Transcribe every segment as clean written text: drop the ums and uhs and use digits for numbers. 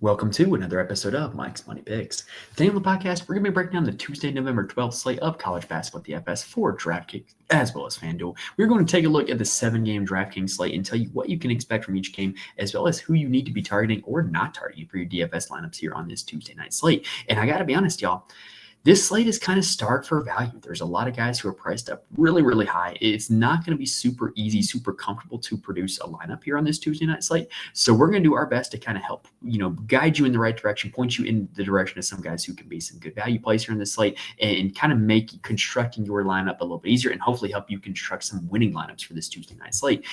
Welcome to another episode of Mike's Money Picks. Today on the podcast, we're going to be breaking down the Tuesday, November 12th slate of college basketball DFS for DraftKings as well as FanDuel. We're going to take a look at the 7-game DraftKings slate and tell you what you can expect from each game, as well as who you need to be targeting or not targeting for your DFS lineups here on this Tuesday night slate. And I got to be honest, y'all, this slate is kind of starved for value. There's a lot of guys who are priced up really, really high. It's not going to be super easy, super comfortable to produce a lineup here on this Tuesday night slate. So we're going to do our best to kind of help, guide you in the right direction, point you in the direction of some guys who can be some good value plays here in this slate and kind of make constructing your lineup a little bit easier and hopefully help you construct some winning lineups for this Tuesday night slate.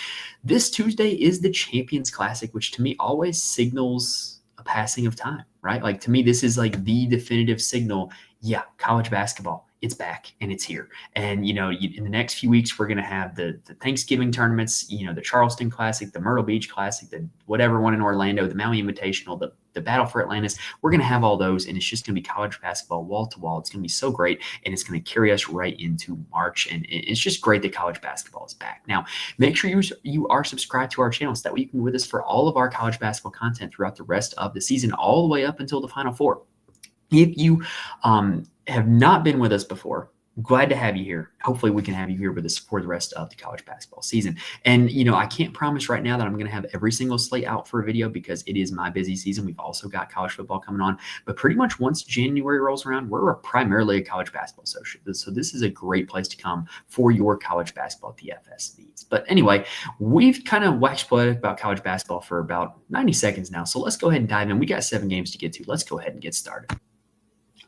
This Tuesday is the Champions Classic, which to me always signals a passing of time, right? Like to me, this is like the definitive signal. Yeah, college basketball, it's back and it's here. And, in the next few weeks, we're going to have the Thanksgiving tournaments, the Charleston Classic, the Myrtle Beach Classic, the whatever one in Orlando, the Maui Invitational, the Battle for Atlantis. We're going to have all those, and it's just going to be college basketball wall to wall. It's going to be so great, and it's going to carry us right into March. And it's just great that college basketball is back. Now, make sure you are subscribed to our channel so that way you can be with us for all of our college basketball content throughout the rest of the season, all the way up until the Final Four. If you have not been with us before, glad to have you here. Hopefully we can have you here with us for the rest of the college basketball season. And, I can't promise right now that I'm going to have every single slate out for a video because it is my busy season. We've also got college football coming on. But pretty much once January rolls around, we're primarily a college basketball associate. So this is a great place to come for your college basketball DFS needs. But anyway, we've kind of waxed poetic about college basketball for about 90 seconds now. So let's go ahead and dive in. We got 7 games to get to. Let's go ahead and get started.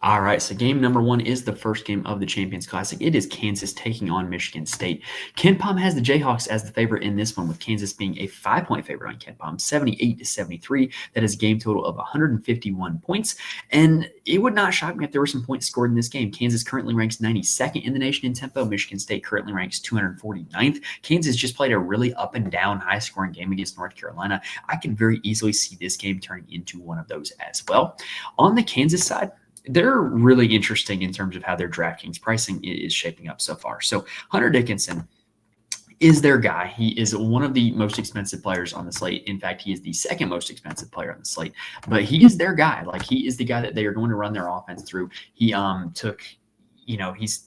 All right, so game number 1 is the first game of the Champions Classic. It is Kansas taking on Michigan State. KenPom has the Jayhawks as the favorite in this one, with Kansas being a 5-point favorite on KenPom, 78-73. That is a game total of 151 points. And it would not shock me if there were some points scored in this game. Kansas currently ranks 92nd in the nation in tempo. Michigan State currently ranks 249th. Kansas just played a really up and down high-scoring game against North Carolina. I can very easily see this game turning into one of those as well. On the Kansas side, they're really interesting in terms of how their DraftKings pricing is shaping up so far. So Hunter Dickinson is their guy. He is one of the most expensive players on the slate. In fact, he is the second most expensive player on the slate, but he is their guy. Like he is the guy that they are going to run their offense through. He he's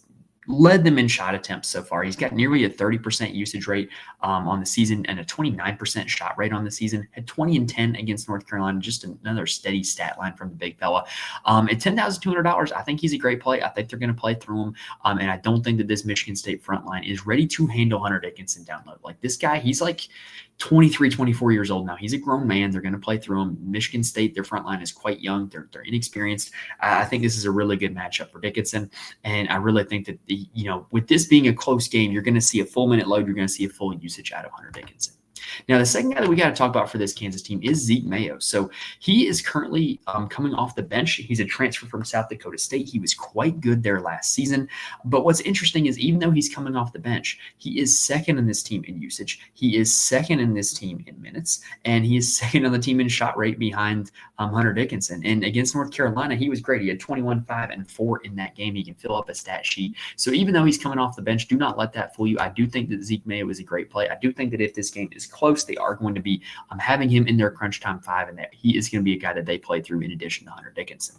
led them in shot attempts so far. He's got nearly a 30% usage rate on the season and a 29% shot rate on the season. Had 20 and 10 against North Carolina. Just another steady stat line from the big fella. At $10,200, I think he's a great play. I think they're going to play through him. And I don't think that this Michigan State front line is ready to handle Hunter Dickinson down low. Like this guy, he's like 23, 24 years old now. He's a grown man. They're going to play through him. Michigan State, their front line is quite young. They're inexperienced. I think this is a really good matchup for Dickinson. And I really think that, with this being a close game, you're going to see a full minute load. You're going to see a full usage out of Hunter Dickinson. Now, the second guy that we got to talk about for this Kansas team is Zeke Mayo. So he is currently coming off the bench. He's a transfer from South Dakota State. He was quite good there last season. But what's interesting is even though he's coming off the bench, he is second in this team in usage. He is second in this team in minutes. And he is second on the team in shot rate behind Hunter Dickinson. And against North Carolina, he was great. He had 21, 5, and 4 in that game. He can fill up a stat sheet. So even though he's coming off the bench, do not let that fool you. I do think that Zeke Mayo is a great play. I do think that if this game is close, they are going to be having him in their crunch time 5, and that he is going to be a guy that they play through in addition to Hunter Dickinson.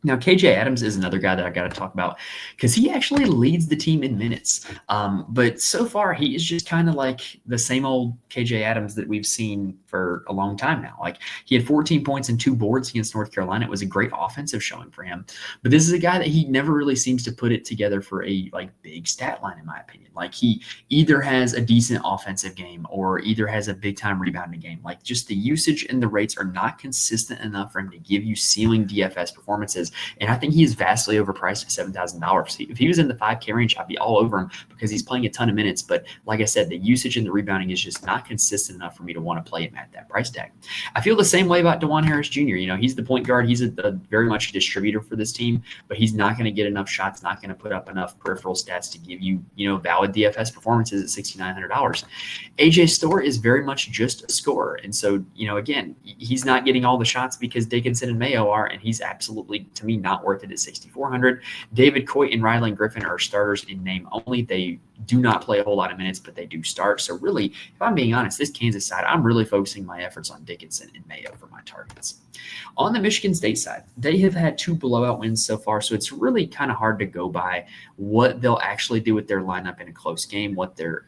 Now, KJ Adams is another guy that I got to talk about because he actually leads the team in minutes. But so far, he is just kind of like the same old KJ Adams that we've seen for a long time now. Like he had 14 points and 2 boards against North Carolina. It was a great offensive showing for him. But this is a guy that he never really seems to put it together for a big stat line, in my opinion. Like he either has a decent offensive game or either has a big time rebounding game. Like just the usage and the rates are not consistent enough for him to give you ceiling DFS performances. And I think he is vastly overpriced at $7,000. If he was in the 5K range, I'd be all over him because he's playing a ton of minutes. But like I said, the usage and the rebounding is just not consistent enough for me to want to play him at that price tag. I feel the same way about DeJuan Harris Jr. He's the point guard. He's a very much a distributor for this team, but he's not going to get enough shots, not going to put up enough peripheral stats to give you, valid DFS performances at $6,900. AJ Storr is very much just a scorer. And so, again, he's not getting all the shots because Dickinson and Mayo are, and he's absolutely, to to me, not worth it at 6,400. David Coit and Rylan Griffin are starters in name only. They do not play a whole lot of minutes, but they do start. So really, if I'm being honest, this Kansas side, I'm really focusing my efforts on Dickinson and Mayo for my targets. On the Michigan State side, they have had 2 blowout wins so far, so it's really kind of hard to go by what they'll actually do with their lineup in a close game, what their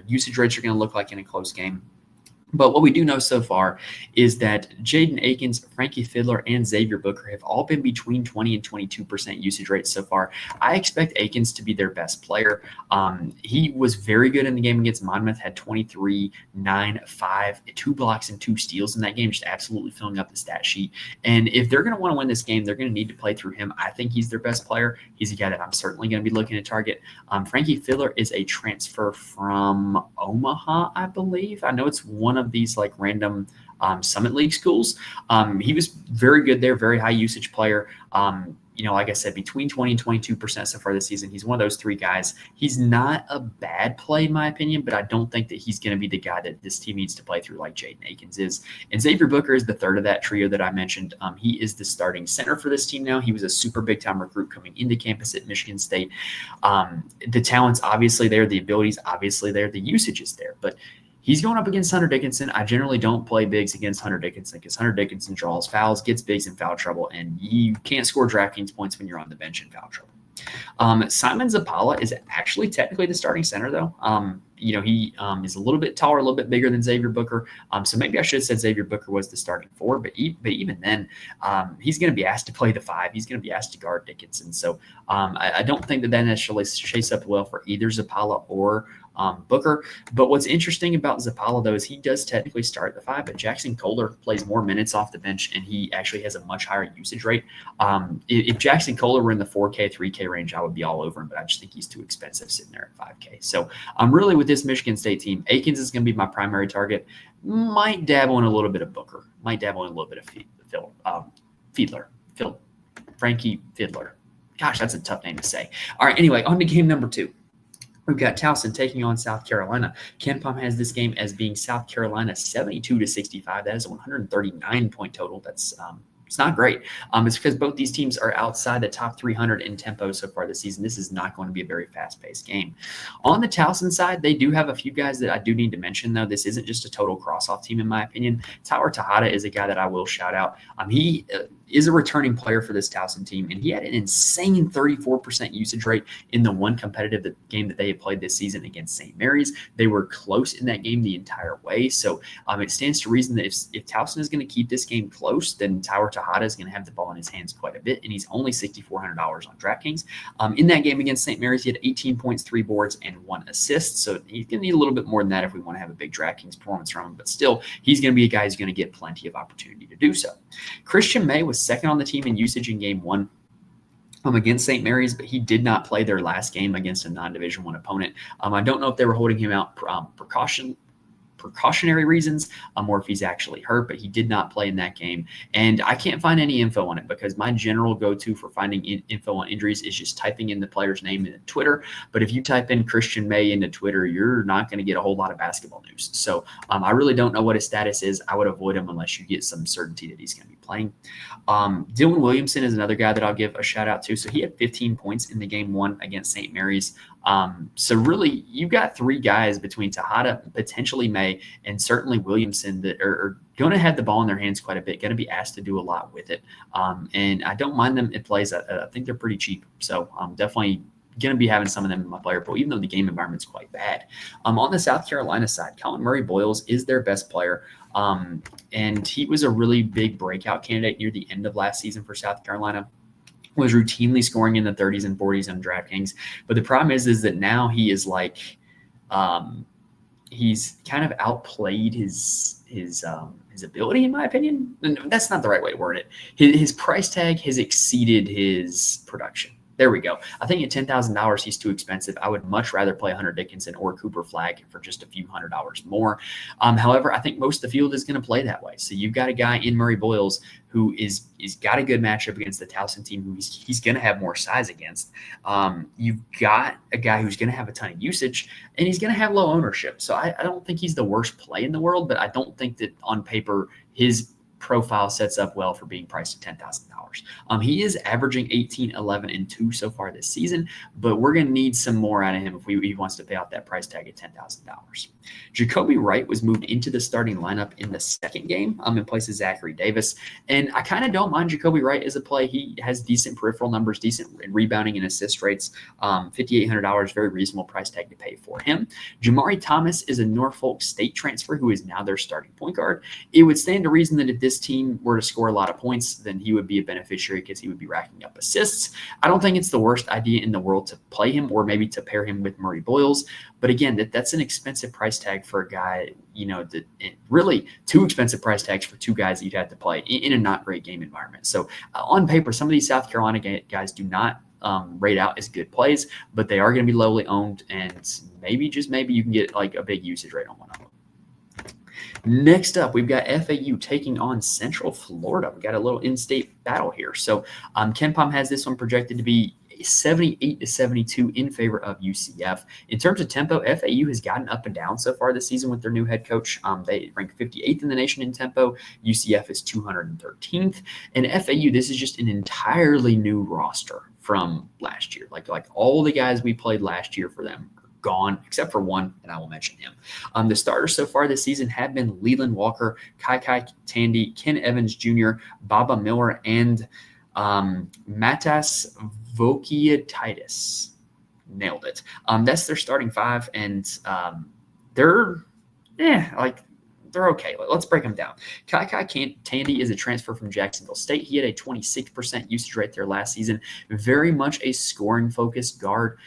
usage rates are going to look like in a close game. But what we do know so far is that Jaden Akins, Frankie Fiddler, and Xavier Booker have all been between 20 and 22% usage rates so far. I expect Akins to be their best player. He was very good in the game against Monmouth, had 23, 9, 5, 2 blocks, and 2 steals in that game, just absolutely filling up the stat sheet. And if they're going to want to win this game, they're going to need to play through him. I think he's their best player. He's a guy that I'm certainly going to be looking to target. Frankie Fiddler is a transfer from Omaha, I believe. I know it's one of these like random Summit League schools. He was very good there, very high usage player. Like I said, between 20 and 22% so far this season. He's one of those 3 guys. He's not a bad play, in my opinion, but I don't think that he's going to be the guy that this team needs to play through like Jaden Akins is. And Xavier Booker is the third of that trio that I mentioned. He is the starting center for this team now. He was a super big-time recruit coming into campus at Michigan State. The talent's obviously there. The ability's obviously there. The usage is there. But he's going up against Hunter Dickinson. I generally don't play bigs against Hunter Dickinson because Hunter Dickinson draws fouls, gets bigs in foul trouble, and you can't score DraftKings points when you're on the bench in foul trouble. Simon Zapala is actually technically the starting center, though. He is a little bit taller, a little bit bigger than Xavier Booker. So maybe I should have said Xavier Booker was the starting 4, but even then, he's going to be asked to play the 5. He's going to be asked to guard Dickinson. So I don't think that necessarily shapes up well for either Zapala or Booker. But what's interesting about Zapala, though, is he does technically start the 5, but Jackson Kohler plays more minutes off the bench, and he actually has a much higher usage rate. If Jackson Kohler were in the 4K, 3K range, I would be all over him, but I just think he's too expensive sitting there at 5K. So I'm really with this Michigan State team. Akins is going to be my primary target. Might dabble in a little bit of Booker. Might dabble in a little bit of Frankie Fiddler. Gosh, that's a tough name to say. All right, anyway, on to game number 2. We've got Towson taking on South Carolina. KenPom has this game as being South Carolina 72-65. That is a 139-point total. That's it's not great. It's because both these teams are outside the top 300 in tempo so far this season. This is not going to be a very fast-paced game. On the Towson side, they do have a few guys that I do need to mention, though. This isn't just a total cross-off team, in my opinion. Tyler Tejada is a guy that I will shout out. He is a returning player for this Towson team, and he had an insane 34% usage rate in the one competitive game that they had played this season against St. Mary's. They were close in that game the entire way, so it stands to reason that if Towson is going to keep this game close, then Tyler Tejada is going to have the ball in his hands quite a bit, and he's only $6,400 on DraftKings. In that game against St. Mary's, he had 18 points, 3 boards, and 1 assist, so he's going to need a little bit more than that if we want to have a big DraftKings performance from him, but still, he's going to be a guy who's going to get plenty of opportunity to do so. Christian May was second on the team in usage in game 1 against St. Mary's, but he did not play their last game against a non-Division I opponent. I don't know if they were holding him out precautionary reasons or if he's actually hurt, but he did not play in that game. And I can't find any info on it because my general go-to for finding info on injuries is just typing in the player's name into Twitter. But if you type in Christian May into Twitter, you're not going to get a whole lot of basketball news. So I really don't know what his status is. I would avoid him unless you get some certainty that he's going to be playing. Dylan Williamson is another guy that I'll give a shout out to. So he had 15 points in the game 1 against St. Mary's. So really, you've got 3 guys between Tejada, potentially May, and certainly Williamson that are going to have the ball in their hands quite a bit, going to be asked to do a lot with it. And I don't mind them in plays. I think they're pretty cheap. So I'm definitely going to be having some of them in my player pool, even though the game environment's quite bad. On the South Carolina side, Colin Murray Boyles is their best player. And he was a really big breakout candidate near the end of last season for South Carolina. Was routinely scoring in the 30s and 40s on DraftKings. But the problem is that now he is like he's kind of outplayed his ability, in my opinion. And that's not the right way to word it. His price tag has exceeded his production. There we go. I think at $10,000, he's too expensive. I would much rather play Hunter Dickinson or Cooper Flagg for just a few $100s more. However, I think most of the field is going to play that way. So you've got a guy in Murray Boyles who is got a good matchup against the Towson team who he's going to have more size against. You've got a guy who's going to have a ton of usage, and he's going to have low ownership. So I don't think he's the worst play in the world, but I don't think that on paper his profile sets up well for being priced at $10,000. He is averaging 18, 11, and 2 so far this season, but we're going to need some more out of him if he wants to pay out that price tag at $10,000. Jacoby Wright was moved into the starting lineup in the second game in place of Zachary Davis, and I kind of don't mind Jacoby Wright as a play. He has decent peripheral numbers, decent rebounding and assist rates, $5,800, very reasonable price tag to pay for him. Jamari Thomas is a Norfolk State transfer who is now their starting point guard. It would stand to reason that if this team were to score a lot of points, then he would be a beneficiary because he would be racking up assists. I don't think it's the worst idea in the world to play him or maybe to pair him with Murray Boyles. But again, that's an expensive price tag for a guy, really two expensive price tags for two guys that you'd have to play in a not great game environment. So on paper, some of these South Carolina guys do not rate out as good plays, but they are going to be lowly owned, and maybe you can get like a big usage rate on one of them. Next up, we've got FAU taking on Central Florida. We got a little in-state battle here. So KenPom has this one projected to be 78-72 in favor of UCF. In terms of tempo, FAU has gotten up and down so far this season with their new head coach. They rank 58th in the nation in tempo. UCF is 213th. And FAU, this is just an entirely new roster from last year. Like all the guys we played last year for them are gone, except for one, and I will mention him. The starters so far this season have been Leland Walker, Kai Tandy, Ken Evans Jr., Baba Miller, and Matas Vokietitis. Nailed it. That's their starting five, and they're okay. Let's break them down. Kai Tandy is a transfer from Jacksonville State. He had a 26% usage rate there last season. Very much a scoring-focused guard.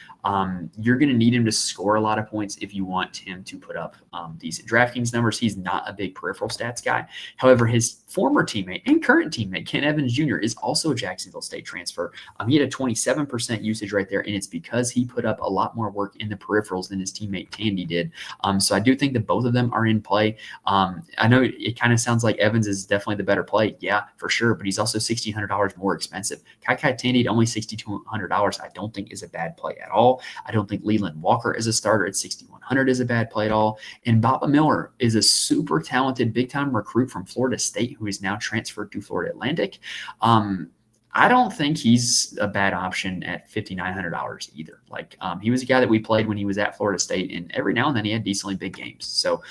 You're going to need him to score a lot of points if you want him to put up decent DraftKings numbers. He's not a big peripheral stats guy. However, his former teammate and current teammate, Ken Evans Jr., is also a Jacksonville State transfer. He had a 27% usage right there, and it's because he put up a lot more work in the peripherals than his teammate Tandy did. So I do think that both of them are in play. I know it kind of sounds like Evans is definitely the better play. Yeah, for sure, but he's also $1,600 more expensive. Kai Tandy at only $6,200 I don't think is a bad play at all. I don't think Leland Walker as a starter at $6,100 is a bad play at all. And Baba Miller is a super talented big-time recruit from Florida State who is now transferred to Florida Atlantic. I don't think he's a bad option at $5,900 either. He was a guy that we played when he was at Florida State, and every now and then he had decently big games. So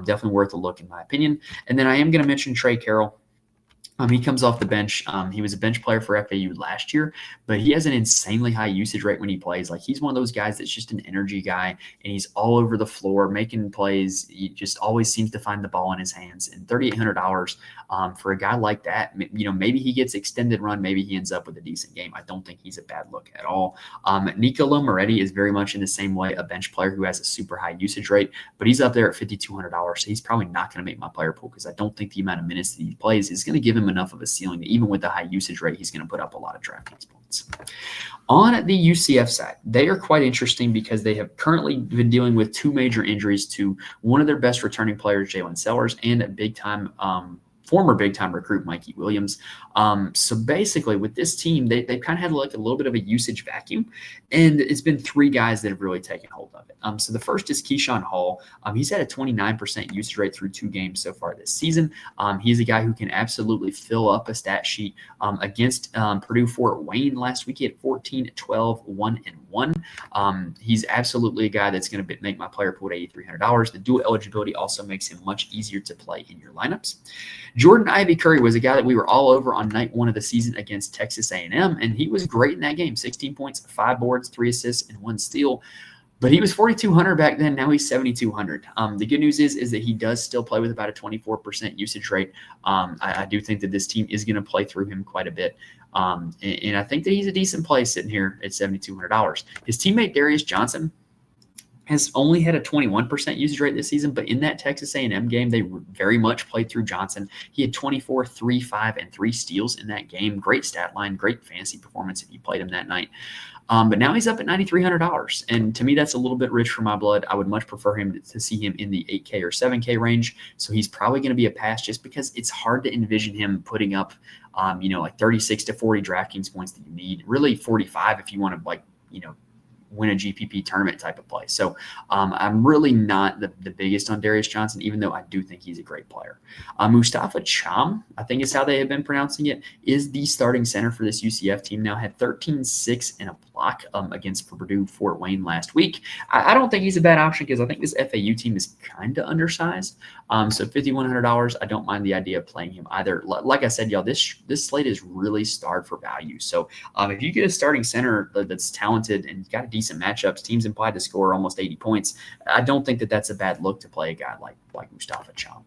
definitely worth a look in my opinion. And then I am going to mention Trey Carroll. He comes off the bench. He was a bench player for FAU last year, but he has an insanely high usage rate when he plays. He's one of those guys that's just an energy guy, and he's all over the floor making plays. He just always seems to find the ball in his hands. And $3,800 for a guy like that, maybe he gets extended run, maybe he ends up with a decent game. I don't think he's a bad look at all. Nicolo Moretti is very much in the same way a bench player who has a super high usage rate, but he's up there at $5,200, so he's probably not going to make my player pool because I don't think the amount of minutes that he plays is going to give him enough of a ceiling that even with the high usage rate, he's going to put up a lot of DraftKings points. On the UCF side, they are quite interesting because they have currently been dealing with two major injuries to one of their best returning players, Jalen Sellers, and a former big-time recruit, Mikey Williams. So basically, with this team, they've kind of had a little bit of a usage vacuum, and it's been three guys that have really taken hold of it. So the first is Keyshawn Hall. He's had a 29% usage rate through 2 games so far this season. He's a guy who can absolutely fill up a stat sheet. Against Purdue Fort Wayne last week, he had 14, 12, 1, and 1. He's absolutely a guy that's going to make my player pool at $8,300. The dual eligibility also makes him much easier to play in your lineups. Jordan Ivy Curry was a guy that we were all over on night 1 of the season against Texas A&M, and he was great in that game. 16 points, 5 boards, 3 assists, and 1 steal. But he was 4,200 back then. Now he's 7,200. The good news is that he does still play with about a 24% usage rate. I do think that this team is going to play through him quite a bit. And I think that he's a decent play sitting here at $7,200. His teammate Darius Johnson has only had a 21% usage rate this season, but in that Texas A&M game, they very much played through Johnson. He had 24, 3, 5, and 3 steals in that game. Great stat line, great fantasy performance if you played him that night. But now he's up at $9,300, and to me, that's a little bit rich for my blood. I would much prefer him to see him in the 8K or 7K range, so he's probably going to be a pass just because it's hard to envision him putting up, 36 to 40 DraftKings points that you need, really 45 if you want to, win a GPP tournament type of play. So I'm really not the biggest on Darius Johnson, even though I do think he's a great player. Mustafa Cham, I think is how they have been pronouncing it, is the starting center for this UCF team now. Had 13-6 and a block against Purdue Fort Wayne last week. I don't think he's a bad option because I think this FAU team is kind of undersized. So $5,100, I don't mind the idea of playing him either. Like I said, y'all, this slate is really starred for value. So if you get a starting center that's talented and got decent matchups, teams implied to score almost 80 points, I don't think that that's a bad look to play a guy like Mustafa Cham.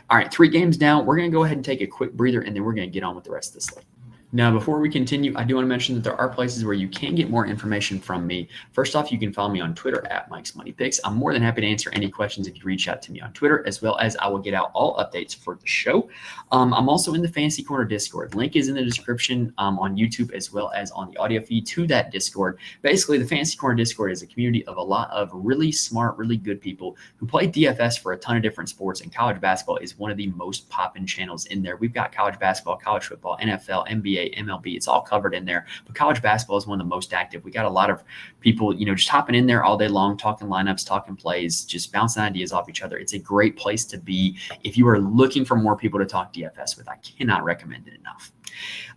All right, 3 games down. We're going to go ahead and take a quick breather, and then we're going to get on with the rest of the slate. Now, before we continue, I do want to mention that there are places where you can get more information from me. First off, you can follow me on Twitter at Mike's Money Picks. I'm more than happy to answer any questions if you reach out to me on Twitter, as well as I will get out all updates for the show. I'm also in the Fantasy Corner Discord. Link is in the description on YouTube, as well as on the audio feed to that Discord. Basically, the Fantasy Corner Discord is a community of a lot of really smart, really good people who play DFS for a ton of different sports, and college basketball is one of the most poppin' channels in there. We've got college basketball, college football, NFL, NBA, MLB. It's all covered in there, but college basketball is one of the most active. We got a lot of people, just hopping in there all day long, talking lineups, talking plays, just bouncing ideas off each other. It's a great place to be if you are looking for more people to talk DFS with. I cannot recommend it enough.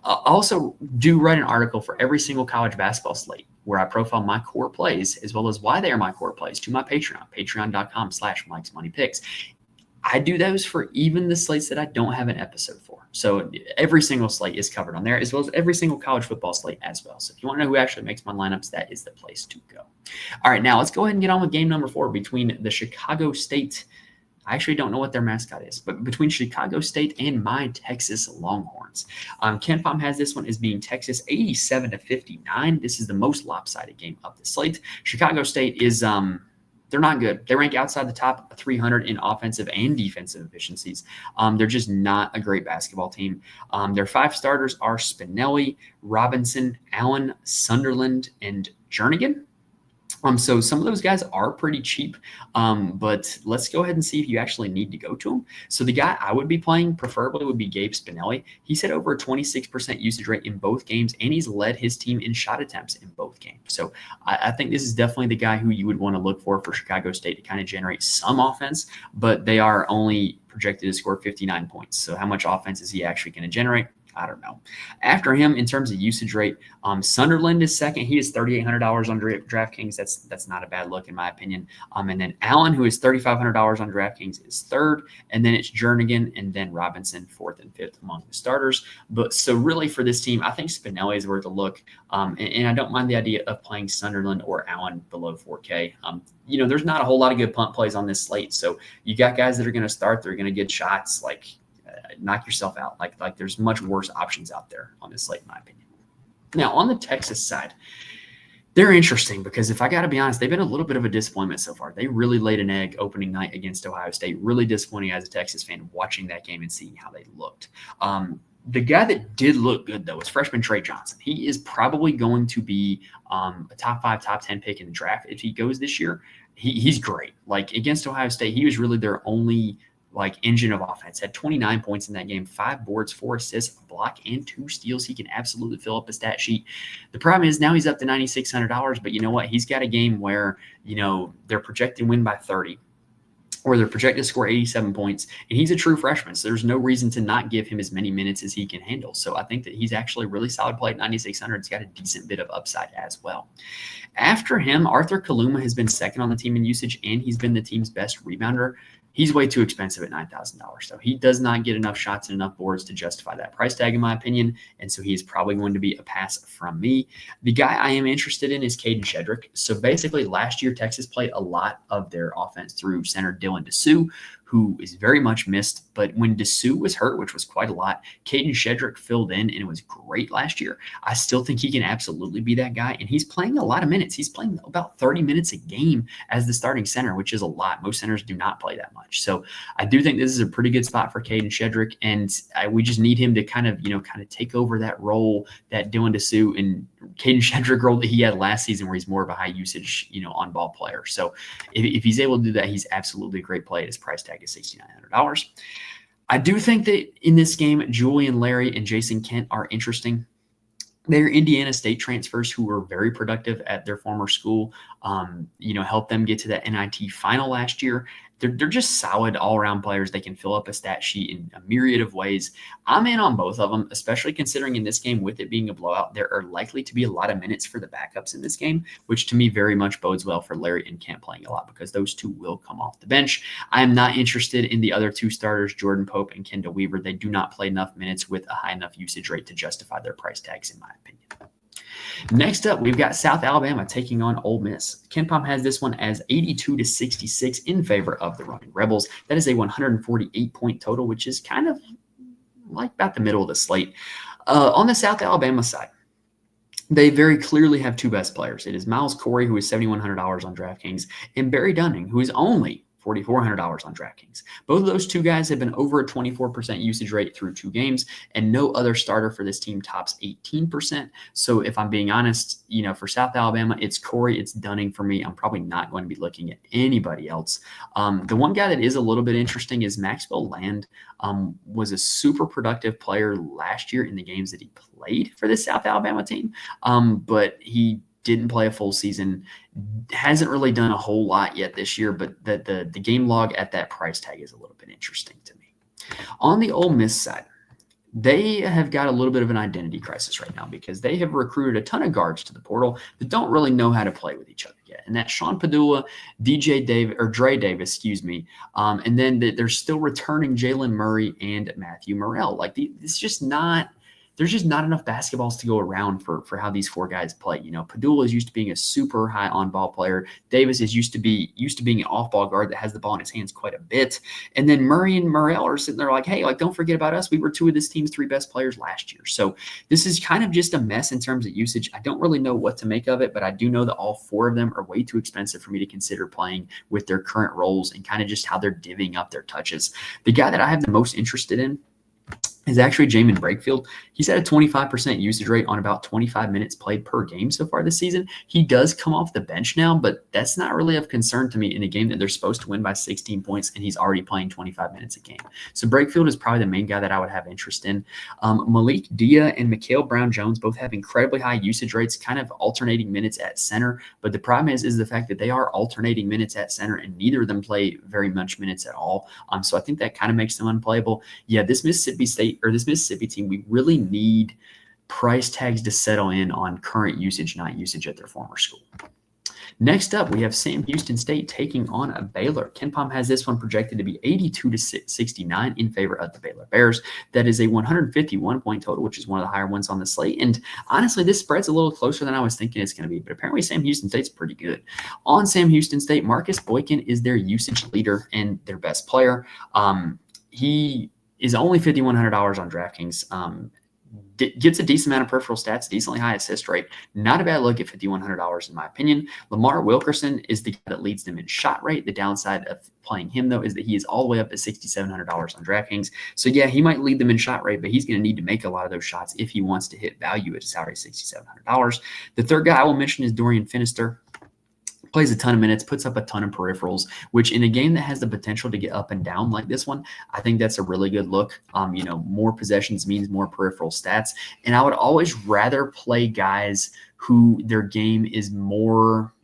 I also do write an article for every single college basketball slate where I profile my core plays as well as why they are my core plays to my Patreon, patreon.com/Mike's Money Picks. I do those for even the slates that I don't have an episode for. So every single slate is covered on there, as well as every single college football slate as well. So if you want to know who actually makes my lineups, that is the place to go. All right, now let's go ahead and get on with game number 4 between the Chicago State. I actually don't know what their mascot is, but between Chicago State and my Texas Longhorns. KenPom has this one as being Texas 87-59. This is the most lopsided game of the slate. Chicago State is they're not good. They rank outside the top 300 in offensive and defensive efficiencies. They're just not a great basketball team. Their 5 starters are Spinelli, Robinson, Allen, Sunderland, and Jernigan. So some of those guys are pretty cheap, but let's go ahead and see if you actually need to go to them. So the guy I would be playing preferably would be Gabe Spinelli. He's had over a 26% usage rate in both games, and he's led his team in shot attempts in both games. So I think this is definitely the guy who you would want to look for Chicago State to kind of generate some offense, but they are only projected to score 59 points. So how much offense is he actually going to generate? I don't know. After him, in terms of usage rate, Sunderland is second. He is $3,800 on DraftKings. That's not a bad look in my opinion. And then Allen, who is $3,500 on DraftKings, is third. And then it's Jernigan and then Robinson, 4th and 5th among the starters. But so really for this team, I think Spinelli is worth a look. And I don't mind the idea of playing Sunderland or Allen below 4K. There's not a whole lot of good punt plays on this slate. So you got guys that are going to start. They're going to get shots. Knock yourself out. Like there's much worse options out there on this slate, in my opinion. Now, on the Texas side, they're interesting because if I got to be honest, they've been a little bit of a disappointment so far. They really laid an egg opening night against Ohio State. Really disappointing as a Texas fan watching that game and seeing how they looked. The guy that did look good, though, is freshman Trey Johnson. He is probably going to be a top 5, top 10 pick in the draft if he goes this year. He's great. Against Ohio State, he was really their only engine of offense. Had 29 points in that game, 5 boards, 4 assists, a block, and 2 steals. He can absolutely fill up a stat sheet. The problem is now he's up to $9,600, but you know what? He's got a game where, they're projected to win by 30. Or they're projected to score 87 points, and he's a true freshman, so there's no reason to not give him as many minutes as he can handle. So I think that he's actually a really solid play at 9,600. He's got a decent bit of upside as well. After him, Arthur Kaluma has been second on the team in usage, and he's been the team's best rebounder. He's way too expensive at $9,000. So he does not get enough shots and enough boards to justify that price tag, in my opinion. And so he is probably going to be a pass from me. The guy I am interested in is Caden Shedrick. So basically last year, Texas played a lot of their offense through center Dylan Dessou, who is very much missed. But when Dessou was hurt, which was quite a lot, Caden Shedrick filled in, and it was great last year. I still think he can absolutely be that guy, and he's playing a lot of minutes. He's playing about 30 minutes a game as the starting center, which is a lot. Most centers do not play that much. So I do think this is a pretty good spot for Caden Shedrick, and we just need him to kind of take over that role that Dylan Dessou and Caden Shedrick role that he had last season, where he's more of a high usage, on-ball player. So if he's able to do that, he's absolutely a great play at his price tag is $6,900. I do think that in this game, Julian Larry and Jason Kent are interesting. They're Indiana State transfers who were very productive at their former school. Helped them get to that NIT final last year. They're just solid all-around players. They can fill up a stat sheet in a myriad of ways. I'm in on both of them, especially considering in this game, with it being a blowout, there are likely to be a lot of minutes for the backups in this game, which to me very much bodes well for Larry and Kent playing a lot because those two will come off the bench. I am not interested in the other two starters, Jordan Pope and Kendall Weaver. They do not play enough minutes with a high enough usage rate to justify their price tags, in my opinion. Next up, we've got South Alabama taking on Ole Miss. KenPom has this one as 82-66 in favor of the Running Rebels. That is a 148-point total, which is kind of like about the middle of the slate. On the South Alabama side, they very clearly have two best players. It is Miles Corey, who is $7,100 on DraftKings, and Barry Dunning, who is only $4,400 on DraftKings. Both of those two guys have been over a 24% usage rate through 2 games, and no other starter for this team tops 18%. So if I'm being honest, for South Alabama, it's Corey, it's Dunning for me. I'm probably not going to be looking at anybody else. The one guy that is a little bit interesting is Maxwell Land. Was a super productive player last year in the games that he played for the South Alabama team, but he didn't play a full season, hasn't really done a whole lot yet this year, but the game log at that price tag is a little bit interesting to me. On the Ole Miss side, they have got a little bit of an identity crisis right now because they have recruited a ton of guards to the portal that don't really know how to play with each other yet. And that's Sean Padula, Dre Davis, and then they're still returning Jalen Murray and Matthew Morrell. There's just not enough basketballs to go around for how these 4 guys play. Padula is used to being a super high on-ball player. Davis is used to being an off-ball guard that has the ball in his hands quite a bit. And then Murray and Morrell are sitting there like, hey, don't forget about us. We were 2 of this team's 3 best players last year. So this is kind of just a mess in terms of usage. I don't really know what to make of it, but I do know that all 4 of them are way too expensive for me to consider playing with their current roles and kind of just how they're divvying up their touches. The guy that I have the most interested in is actually Jamin Brakefield. He's at a 25% usage rate on about 25 minutes played per game so far this season. He does come off the bench now, but that's not really of concern to me in a game that they're supposed to win by 16 points, and he's already playing 25 minutes a game. So Brakefield is probably the main guy that I would have interest in. Malik Dia and Mikhail Brown-Jones both have incredibly high usage rates, kind of alternating minutes at center, but the problem is the fact that they are alternating minutes at center, and neither of them play very much minutes at all. So I think that kind of makes them unplayable. Yeah, this Mississippi team, we really need price tags to settle in on current usage, not usage at their former school. Next up, we have Sam Houston State taking on a Baylor. KenPom has this one projected to be 82-69 in favor of the Baylor Bears. That is a 151-point total, which is one of the higher ones on the slate. And honestly, this spread's a little closer than I was thinking it's going to be, but apparently Sam Houston State's pretty good. On Sam Houston State, Marcus Boykin is their usage leader and their best player. He is only $5,100 on DraftKings. Gets a decent amount of peripheral stats, decently high assist rate. Not a bad look at $5,100 in my opinion. Lamar Wilkerson is the guy that leads them in shot rate. The downside of playing him, though, is that he is all the way up at $6,700 on DraftKings. So, yeah, he might lead them in shot rate, but he's going to need to make a lot of those shots if he wants to hit value at a salary of $6,700. The third guy I will mention is Dorian Finister. Plays a ton of minutes, puts up a ton of peripherals, which in a game that has the potential to get up and down like this one, I think that's a really good look. More possessions means more peripheral stats. And I would always rather play guys who their game is more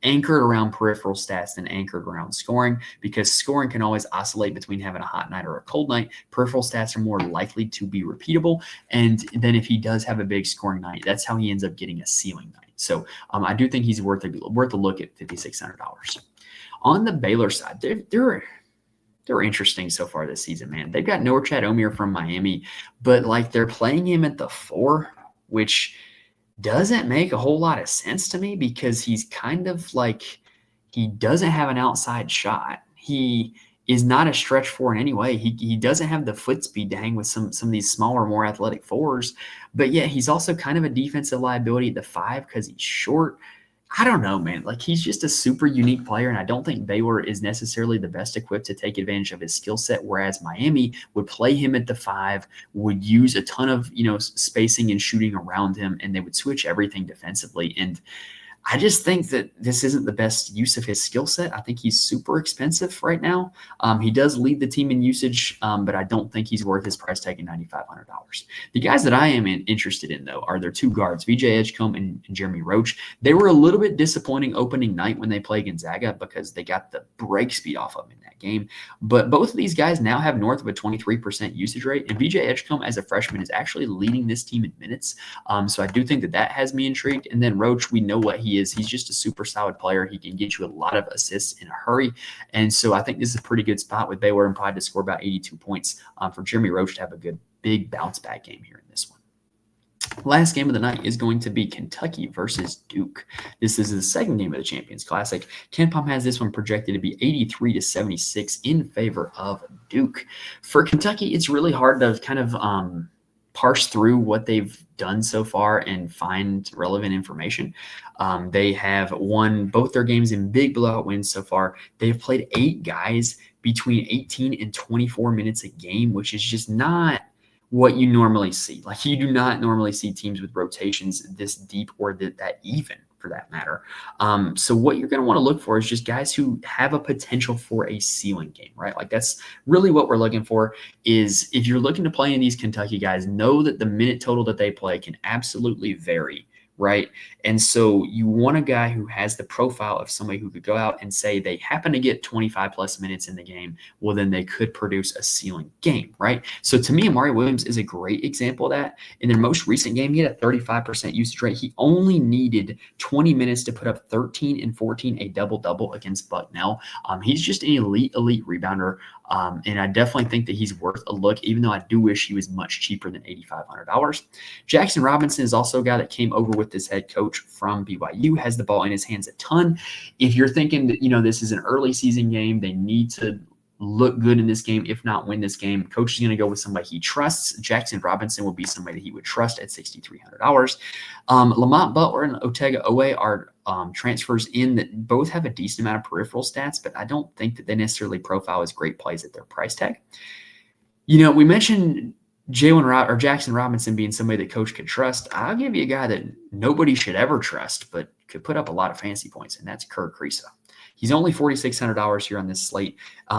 anchored around peripheral stats than anchored around scoring, because scoring can always oscillate between having a hot night or a cold night. Peripheral stats are more likely to be repeatable. And then if he does have a big scoring night, that's how he ends up getting a ceiling night. So I do think he's worth a look at $5,600. On the Baylor side, they're interesting so far this season, man. They've got Norchad Omier from Miami, but they're playing him at the 4, which doesn't make a whole lot of sense to me because he's kind of he doesn't have an outside shot. He is not a stretch 4 in any way. He doesn't have the foot speed to hang with some of these smaller, more athletic 4s. But yeah, he's also kind of a defensive liability at the 5 because he's short. I don't know, man. He's just a super unique player, and I don't think Baylor is necessarily the best equipped to take advantage of his skill set, whereas Miami would play him at the 5, would use a ton of, spacing and shooting around him, and they would switch everything defensively. And I just think that this isn't the best use of his skill set. I think he's super expensive right now. He does lead the team in usage, but I don't think he's worth his price tag of $9,500. The guys that I am interested in, though, are their two guards, VJ Edgecombe and Jeremy Roach. They were a little bit disappointing opening night when they played Gonzaga because they got the break speed off of them in that game. But both of these guys now have north of a 23% usage rate, and VJ Edgecombe as a freshman is actually leading this team in minutes. So I do think that has me intrigued. And then Roach, we know what he is. He's just a super solid player. He can get you a lot of assists in a hurry. And so I think this is a pretty good spot with Baylor and Pride to score about 82 points for Jeremy Roach to have a good big bounce back game here in this one. Last game of the night is going to be Kentucky versus Duke. This is the second game of the Champions Classic. KenPom has this one projected to be 83-76 in favor of Duke. For Kentucky, it's really hard to kind of parse through what they've done so far and find relevant information. They have won both their games in big blowout wins so far. They've played 8 guys between 18 and 24 minutes a game, which is just not what you normally see. Like, you do not normally see teams with rotations this deep or that even, for that matter. So what you're going to want to look for is just guys who have a potential for a ceiling game, right? Like, that's really what we're looking for. Is if you're looking to play in these Kentucky guys, know that the minute total that they play can absolutely vary, right? And so you want a guy who has the profile of somebody who could go out and say they happen to get 25 plus minutes in the game. Well, then they could produce a ceiling game, right? So to me, Amari Williams is a great example of that. In their most recent game, he had a 35% usage rate. He only needed 20 minutes to put up 13 and 14, a double-double against Bucknell. He's just an elite rebounder. And I definitely think that he's worth a look, even though I do wish he was much cheaper than $8,500. Jackson Robinson is also a guy that came over with this head coach from BYU, has the ball in his hands a ton. If you're thinking that, this is an early season game, they need to look good in this game, if not win this game, coach is going to go with somebody he trusts. Jackson Robinson will be somebody that he would trust at $6,300. Lamont Butler and Otega Owe are transfers in that both have a decent amount of peripheral stats, but I don't think that they necessarily profile as great plays at their price tag. We mentioned Jackson Robinson being somebody that coach could trust. I'll give you a guy that nobody should ever trust, but could put up a lot of fancy points, and that's Kerr Kriisa. He's only $4,600 here on this slate.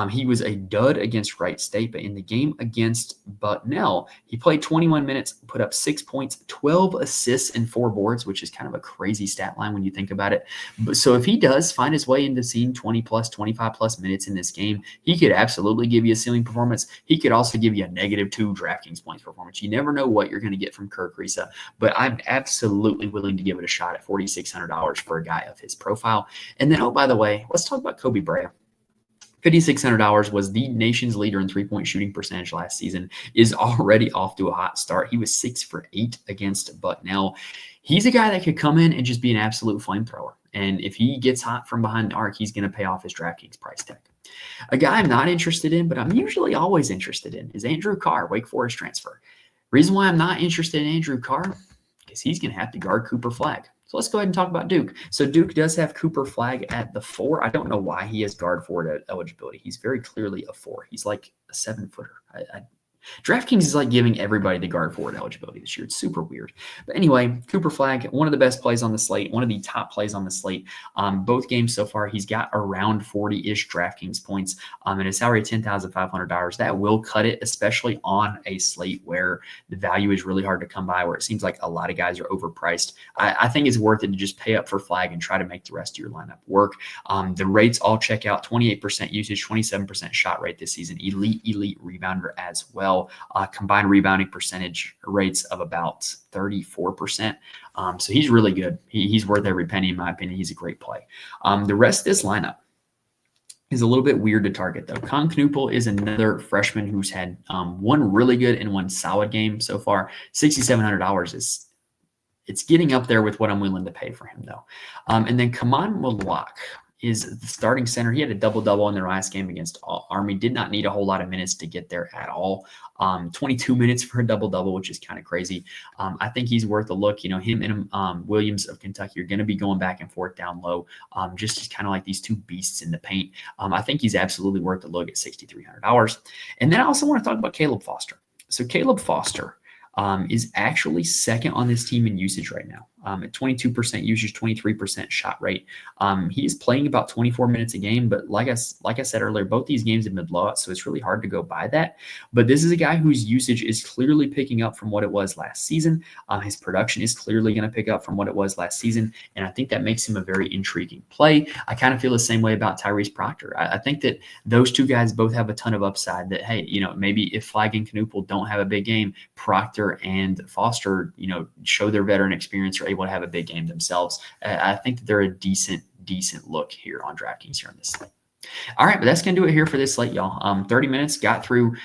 He was a dud against Wright State, but in the game against Bucknell, he played 21 minutes, put up 6 points, 12 assists, and 4 boards, which is kind of a crazy stat line when you think about it. So if he does find his way into seeing 20 plus, 25 plus minutes in this game, he could absolutely give you a ceiling performance. He could also give you a -2 DraftKings points performance. You never know what you're going to get from Kerr Kriisa, but I'm absolutely willing to give it a shot at $4,600 for a guy of his profile. And then, oh, by the way, let's talk about Kobe Brea. $5,600 was the nation's leader in three-point shooting percentage last season, is already off to a hot start. He was 6 for 8 against Bucknell. He's a guy that could come in and just be an absolute flamethrower. And if he gets hot from behind the arc, he's going to pay off his DraftKings price tag. A guy I'm not interested in, but I'm usually always interested in, is Andrew Carr, Wake Forest transfer. Reason why I'm not interested in Andrew Carr is he's going to have to guard Cooper Flagg. So let's go ahead and talk about Duke. So Duke does have Cooper Flagg at the 4. I don't know why he has guard forward eligibility. He's very clearly a 4. He's like a 7-footer. DraftKings is like giving everybody the guard forward eligibility this year. It's super weird. But anyway, Cooper Flagg, one of the best plays on the slate, one of the top plays on the slate. Both games so far, he's got around 40-ish DraftKings points and a salary of $10,500. That will cut it, especially on a slate where the value is really hard to come by, where it seems like a lot of guys are overpriced. I think it's worth it to just pay up for Flagg and try to make the rest of your lineup work. The rates all check out: 28% usage, 27% shot rate this season. Elite rebounder as well. Combined rebounding percentage rates of about 34%. So he's really good. He's worth every penny, in my opinion. He's a great play. The rest of this lineup is a little bit weird to target, though. Con Knoopel is another freshman who's had one really good and one solid game so far. $6,700 it's getting up there with what I'm willing to pay for him, though. And then Kaman Mulwak is the starting center. He had a double-double in their last game against Army. Did not need a whole lot of minutes to get there at all. 22 minutes for a double-double, which is kind of crazy. I think he's worth a look. Him and Williams of Kentucky are going to be going back and forth down low, just kind of like these two beasts in the paint. I think he's absolutely worth a look at $6,300. And then I also want to talk about Caleb Foster. So Caleb Foster is actually second on this team in usage right now. at 22% usage, 23% shot rate. He is playing about 24 minutes a game, but like I said earlier, both these games have been blowouts, so it's really hard to go by that. But this is a guy whose usage is clearly picking up from what it was last season. His production is clearly going to pick up from what it was last season, and I think that makes him a very intriguing play. I kind of feel the same way about Tyrese Proctor. I think that those two guys both have a ton of upside that, hey, maybe if Flagg and Knuppel don't have a big game, Proctor and Foster, show their veteran experience, are able to have a big game themselves. I think that they're a decent look here on DraftKings here on this slate. All right, but that's going to do it here for this slate, y'all. 30 minutes, got through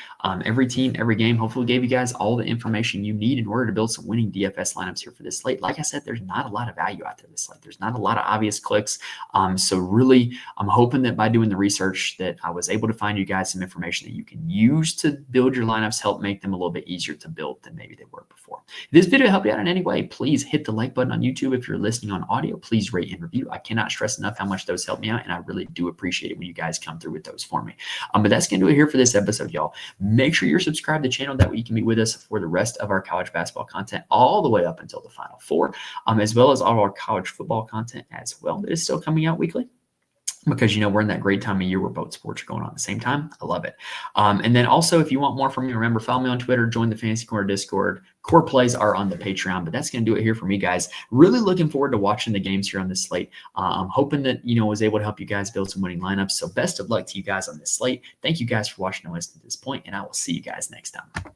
every team, every game. Hopefully gave you guys all the information you need in order to build some winning DFS lineups here for this slate. Like I said, there's not a lot of value out there this slate. There's not a lot of obvious clicks. So really, I'm hoping that by doing the research that I was able to find you guys some information that you can use to build your lineups, help make them a little bit easier to build than maybe they were before. If this video helped you out in any way, please hit the like button on YouTube. If you're listening on audio, please rate and review. I cannot stress enough how much those help me out, and I really do appreciate it when you guys come through with those for me. But that's going to do it here for this episode, y'all. Make sure you're subscribed to the channel. That way you can be with us for the rest of our college basketball content all the way up until the Final Four, as well as all of our college football content as well that is still coming out weekly. Because, we're in that great time of year where both sports are going on at the same time. I love it. And then also, if you want more from me, remember, follow me on Twitter, join the Fantasy Corner Discord. Core plays are on the Patreon, but that's going to do it here for me, guys. Really looking forward to watching the games here on this slate. I'm hoping that, I was able to help you guys build some winning lineups. So best of luck to you guys on this slate. Thank you guys for watching and listening to this point, and I will see you guys next time.